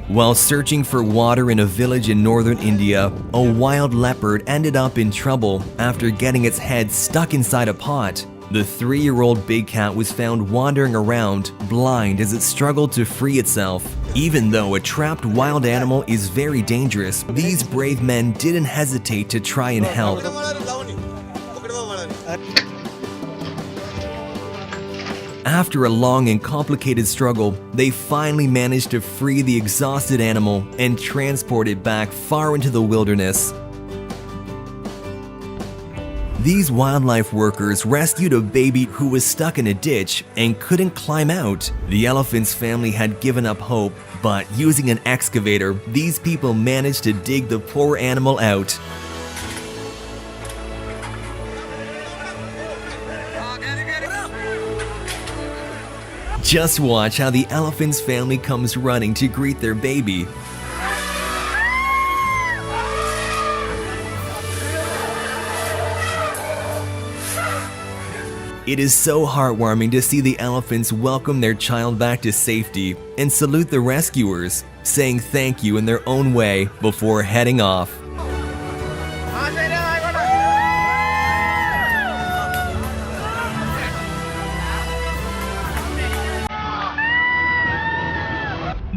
While searching for water in a village in northern India, a wild leopard ended up in trouble after getting its head stuck inside a pot. The 3-year-old big cat was found wandering around, blind as it struggled to free itself. Even though a trapped wild animal is very dangerous, these brave men didn't hesitate to try and help. After a long and complicated struggle, they finally managed to free the exhausted animal and transport it back far into the wilderness. These wildlife workers rescued a baby who was stuck in a ditch and couldn't climb out. The elephant's family had given up hope, but using an excavator, these people managed to dig the poor animal out. Just watch how the elephant's family comes running to greet their baby. It is so heartwarming to see the elephants welcome their child back to safety and salute the rescuers, saying thank you in their own way before heading off.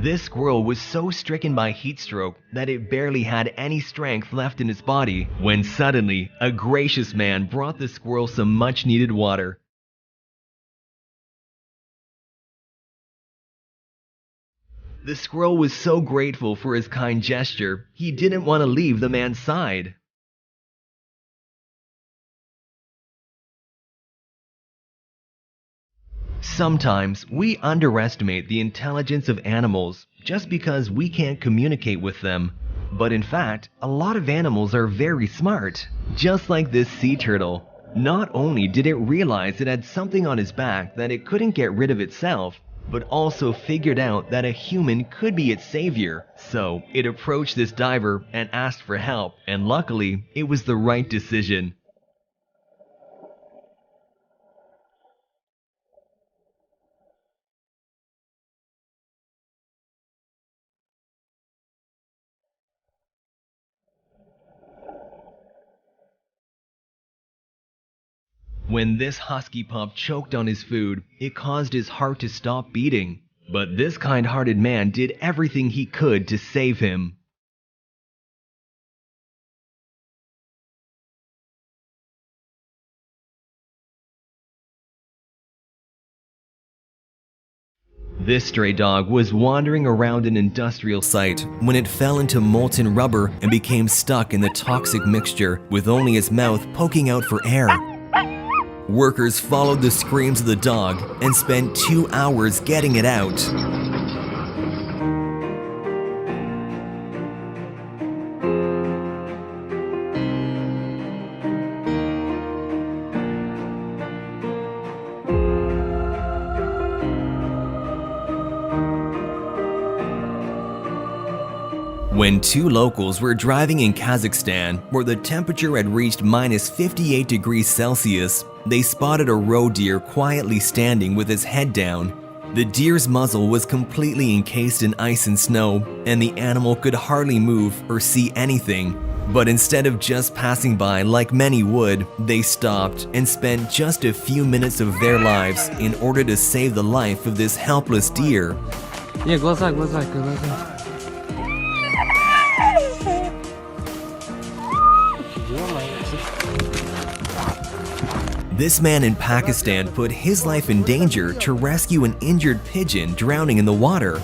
This squirrel was so stricken by heat stroke that it barely had any strength left in its body when suddenly a gracious man brought the squirrel some much needed water. The squirrel was so grateful for his kind gesture, he didn't want to leave the man's side. Sometimes we underestimate the intelligence of animals just because we can't communicate with them. But in fact, a lot of animals are very smart. Just like this sea turtle. Not only did it realize it had something on its back that it couldn't get rid of itself, but also figured out that a human could be its savior. So it approached this diver and asked for help, and luckily, it was the right decision. When this husky pup choked on his food, it caused his heart to stop beating. But this kind-hearted man did everything he could to save him. This stray dog was wandering around an industrial site when it fell into molten rubber and became stuck in the toxic mixture with only its mouth poking out for air. Workers followed the screams of the dog and spent 2 hours getting it out. When 2 locals were driving in Kazakhstan, where the temperature had reached minus 58 degrees Celsius, they spotted a roe deer quietly standing with its head down. The deer's muzzle was completely encased in ice and snow, and the animal could hardly move or see anything. But instead of just passing by like many would, they stopped and spent just a few minutes of their lives in order to save the life of this helpless deer. Глаза. This man in Pakistan put his life in danger to rescue an injured pigeon drowning in the water.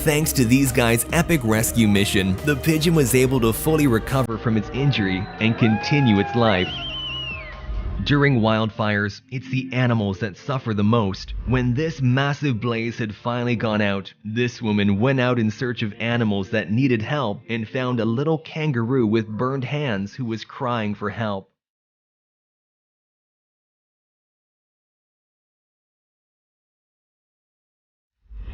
Thanks to these guys' epic rescue mission, the pigeon was able to fully recover from its injury and continue its life. During wildfires, it's the animals that suffer the most. When this massive blaze had finally gone out, this woman went out in search of animals that needed help and found a little kangaroo with burned hands who was crying for help.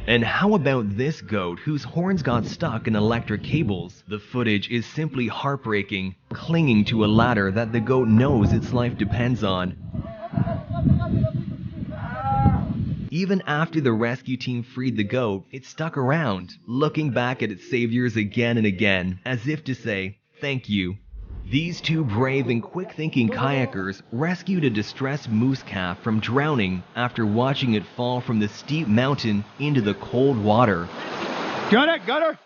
And how about this goat whose horns got stuck in electric cables? The footage is simply heartbreaking, clinging to a ladder that the goat knows its life depends on. Even after the rescue team freed the goat, it stuck around, looking back at its saviors again and again, as if to say, thank you. These two brave and quick-thinking kayakers rescued a distressed moose calf from drowning after watching it fall from the steep mountain into the cold water. Got her!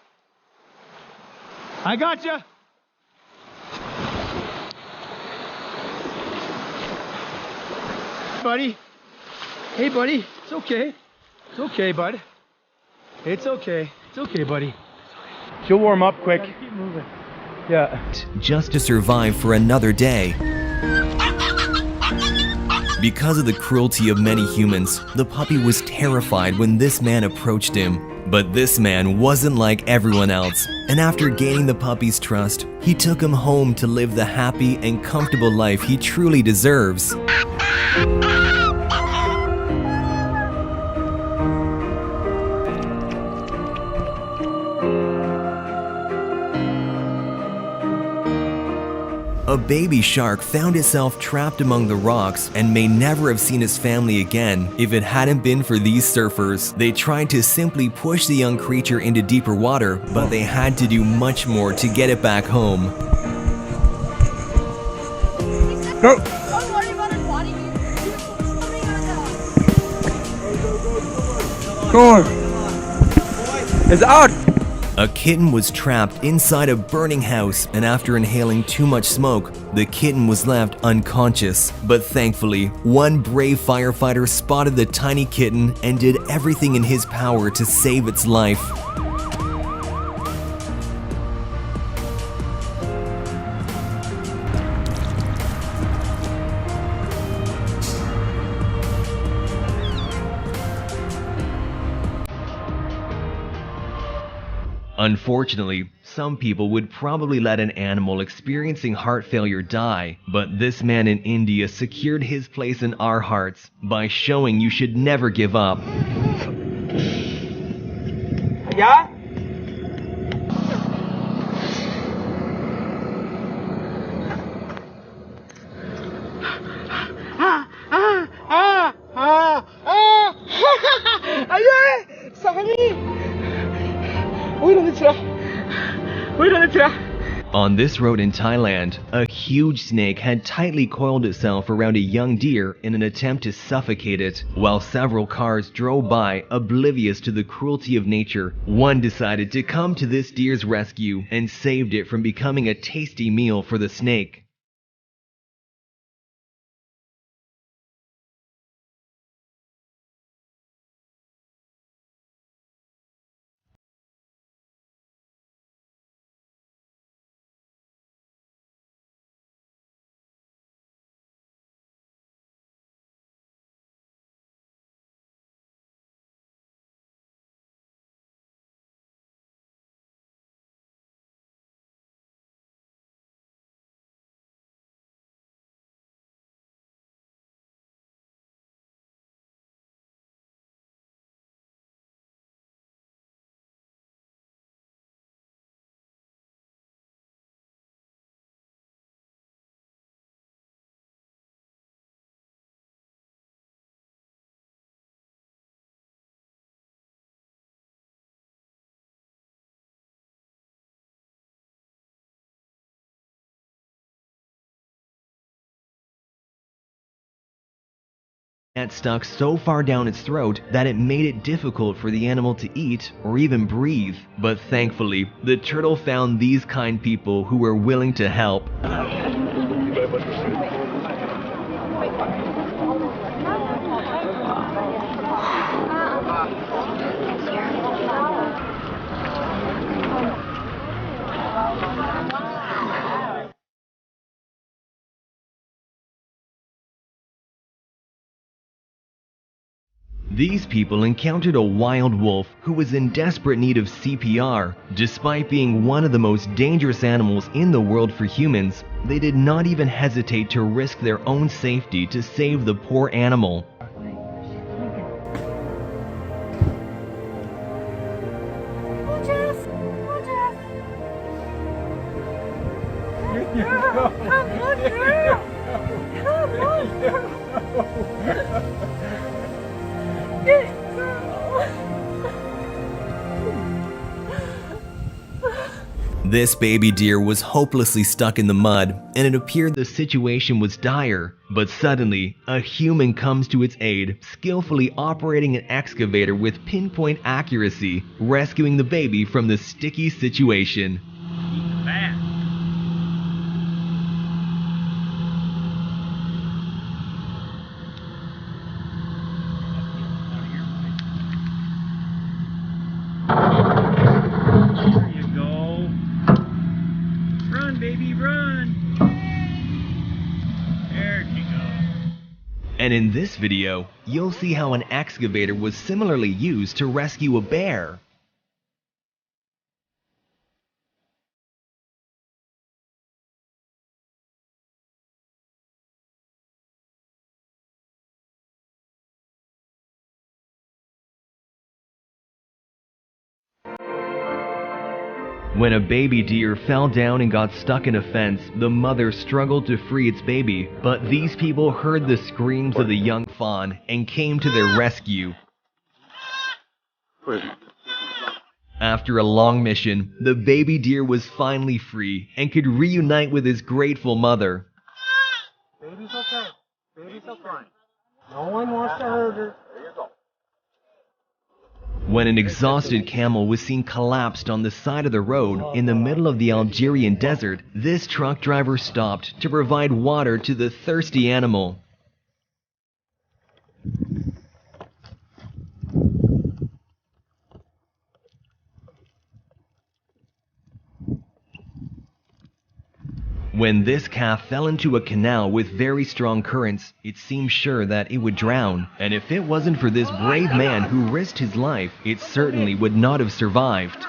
I got you! Buddy. Hey, buddy. It's okay. It's okay, bud. It's okay. It's okay, buddy. She'll warm up quick. Keep moving. Yeah. Just to survive for another day. Because of the cruelty of many humans, the puppy was terrified when this man approached him. But this man wasn't like everyone else, and after gaining the puppy's trust, he took him home to live the happy and comfortable life he truly deserves. A baby shark found itself trapped among the rocks and may never have seen its family again if it hadn't been for these surfers. They tried to simply push the young creature into deeper water, but they had to do much more to get it back home. Go! Don't worry about it, body. Go on! It's out! A kitten was trapped inside a burning house, and after inhaling too much smoke, the kitten was left unconscious. But thankfully, one brave firefighter spotted the tiny kitten and did everything in his power to save its life. Unfortunately, some people would probably let an animal experiencing heart failure die, but this man in India secured his place in our hearts by showing you should never give up. Yeah? On this road in Thailand, a huge snake had tightly coiled itself around a young deer in an attempt to suffocate it. While several cars drove by, oblivious to the cruelty of nature, one decided to come to this deer's rescue and saved it from becoming a tasty meal for the snake. It stuck so far down its throat that it made it difficult for the animal to eat or even breathe. But thankfully, the turtle found these kind people who were willing to help. These people encountered a wild wolf who was in desperate need of CPR. Despite being one of the most dangerous animals in the world for humans, they did not even hesitate to risk their own safety to save the poor animal. This baby deer was hopelessly stuck in the mud, and it appeared the situation was dire. But suddenly, a human comes to its aid, skillfully operating an excavator with pinpoint accuracy, rescuing the baby from the sticky situation. There you go. Run, baby, run. There you go. And in this video, you'll see how an excavator was similarly used to rescue a bear. When a baby deer fell down and got stuck in a fence, the mother struggled to free its baby, but these people heard the screams of the young fawn and came to their rescue. After a long mission, the baby deer was finally free and could reunite with his grateful mother. Baby's okay. Baby's fine. No one wants to hurt her. There you go. When an exhausted camel was seen collapsed on the side of the road in the middle of the Algerian desert, this truck driver stopped to provide water to the thirsty animal. When this calf fell into a canal with very strong currents, it seemed sure that it would drown, and if it wasn't for this brave man who risked his life, it certainly would not have survived.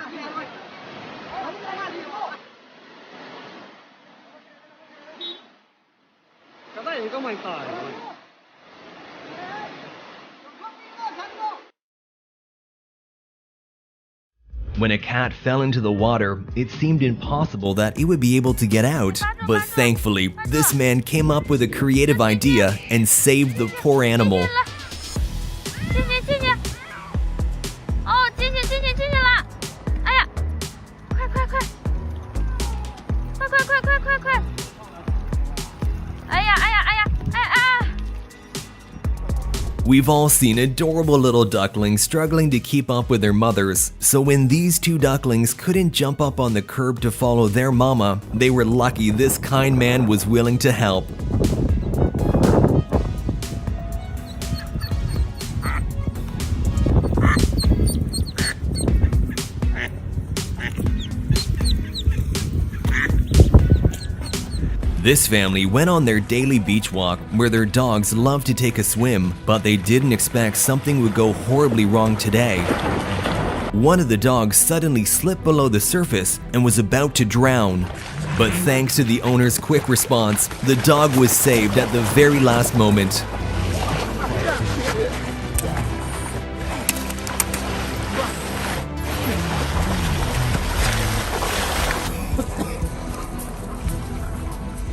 When a cat fell into the water, it seemed impossible that it would be able to get out. But thankfully, this man came up with a creative idea and saved the poor animal. We've all seen adorable little ducklings struggling to keep up with their mothers, so when these two ducklings couldn't jump up on the curb to follow their mama, they were lucky this kind man was willing to help. This family went on their daily beach walk where their dogs love to take a swim, but they didn't expect something would go horribly wrong today. One of the dogs suddenly slipped below the surface and was about to drown. But thanks to the owner's quick response, the dog was saved at the very last moment.